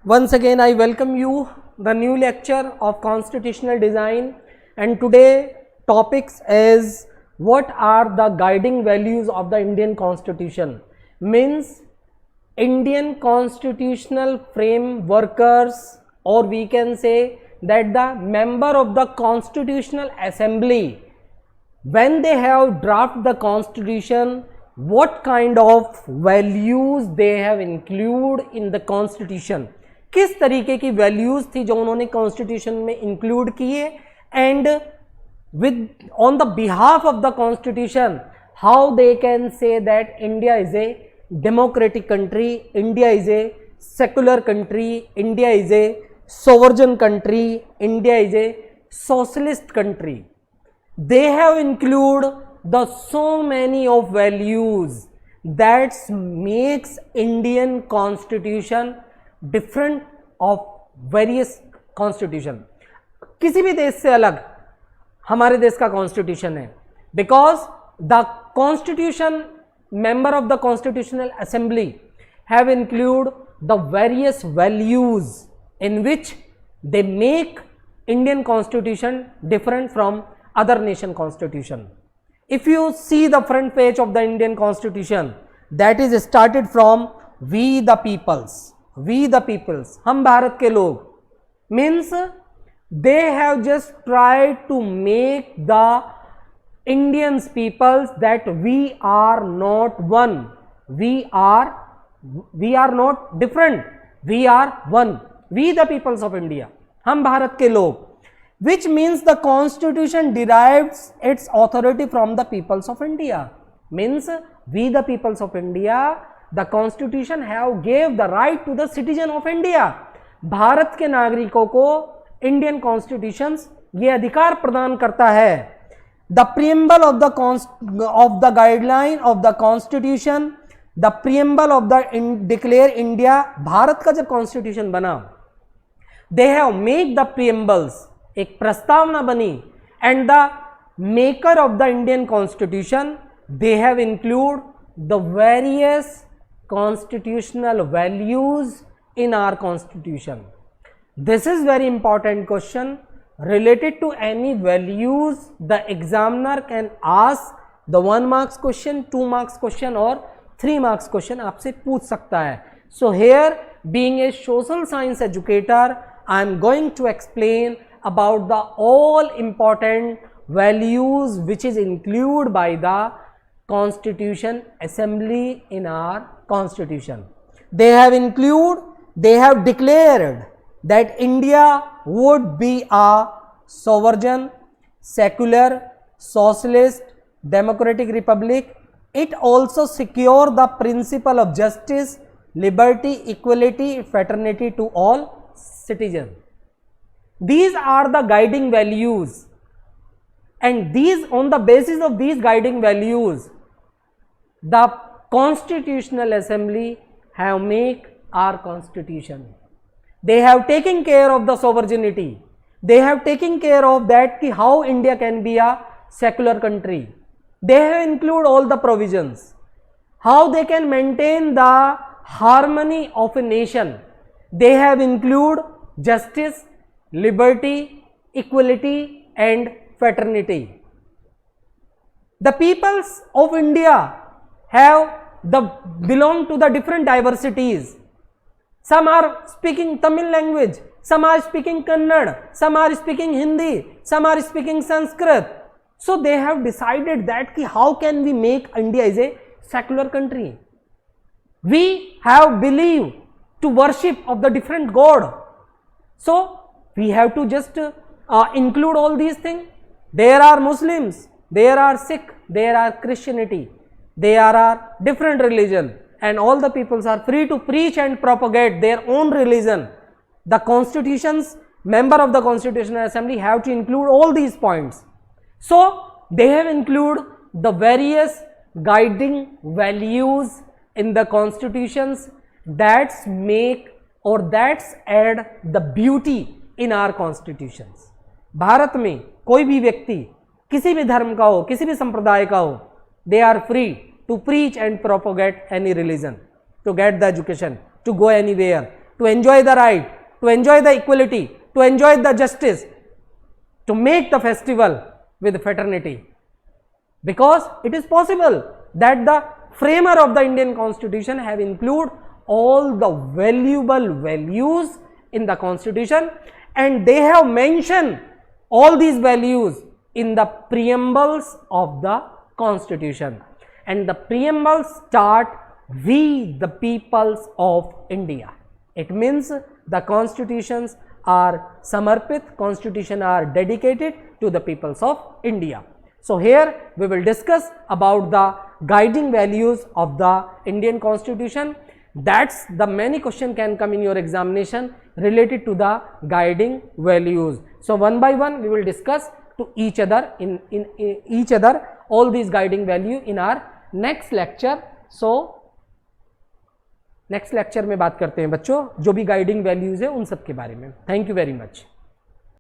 Once again, I welcome you the new lecture of constitutional design, and today topics is what are the guiding values of the Indian Constitution. Means Indian constitutional frameworkers, or we can say that the member of the Constitutional Assembly, when they have drafted the constitution, what kind of values they have included in the constitution, किस तरीके की values थी जो उन्होंने constitution में include किए, and with on the behalf of the constitution how they can say that India is a democratic country, India is a secular country, India is a सोवर्जन country, India is a socialist country. They have included the so many of values that makes Indian Constitution different of various constitution. किसी भी देश से अलग हमारे देश का constitution है, because the constitution member of the Constitutional Assembly have included the various values in which they make Indian Constitution different from other nation constitution. If you see the front page of the Indian Constitution, that is started from we the peoples, we the peoples, हम भारत के लोग, means they have just tried to make the Indians peoples that we are not one, we are not different, we are one, we the peoples of India, हम भारत के लोग, which means the constitution derives its authority from the peoples of India. Means we the peoples of India, the constitution have gave the right to the citizen of India. Bharat के नागरिकों को Indian constitution ये अधिकार प्रदान करता है. The preamble of the guideline of the constitution, the preamble of the declare India, Bharat का जब कॉन्स्टिट्यूशन बना, they have make the preambles, एक प्रस्तावना बनी, and the maker of the Indian constitution they have include the various constitutional values in our constitution. This is very important question related to any values. The examiner can ask the 1 marks question, 2 marks question और 3 marks question आपसे पूछ सकता है. So here being a social science educator, I am going to explain about the all important values which is included by the Constitution Assembly in our Constitution. They have declared that India would be a sovereign, secular, socialist, democratic republic. It also secure the principle of justice, liberty, equality, fraternity to all citizens. These are the guiding values, and these, on the basis of these guiding values, the Constitutional Assembly have make our constitution. They have taken care of the sovereignty, they have taken care of that ki how India can be a secular country. They have include all the provisions how they can maintain the harmony of a nation. They have include justice, liberty, equality and fraternity. The peoples of India belong to the different diversities. Some are speaking Tamil language, some are speaking Kannada, some are speaking Hindi, some are speaking Sanskrit. So they have decided that how can we make India is a secular country. We have believed to worship of the different God. So we have to just include all these things. There are Muslims, there are Sikh, there are Christianity, there are different religion, and all the peoples are free to preach and propagate their own religion. The constitutions, member of the Constitutional Assembly have to include all these points. So they have included the various guiding values in the constitutions that make or that's add the beauty in are constitutions. Bharat में कोई भी व्यक्ति किसी भी धर्म का हो, किसी भी संप्रदाय का हो, they are free to preach and propogate any religion, to get the education, to go anywhere. to enjoy the right, to enjoy the equality, to enjoy the justice, to make the festival with fraternity. Because it is possible that the framer of the Indian Constitution have included all the valuable values in the Constitution, and they have mentioned all these values in the preambles of the Constitution. And the preambles start, "We the peoples of India." It means the constitutions are samarpit, constitution are dedicated to the peoples of India. So here we will discuss about the guiding values of the Indian Constitution. That's the many question can come in your examination related to the guiding values. So one by one we will discuss to each other in each other all these guiding value in our next lecture. So next lecture में बात करते हैं बच्चों जो भी guiding values है उन सब के बारे में. Thank you very much.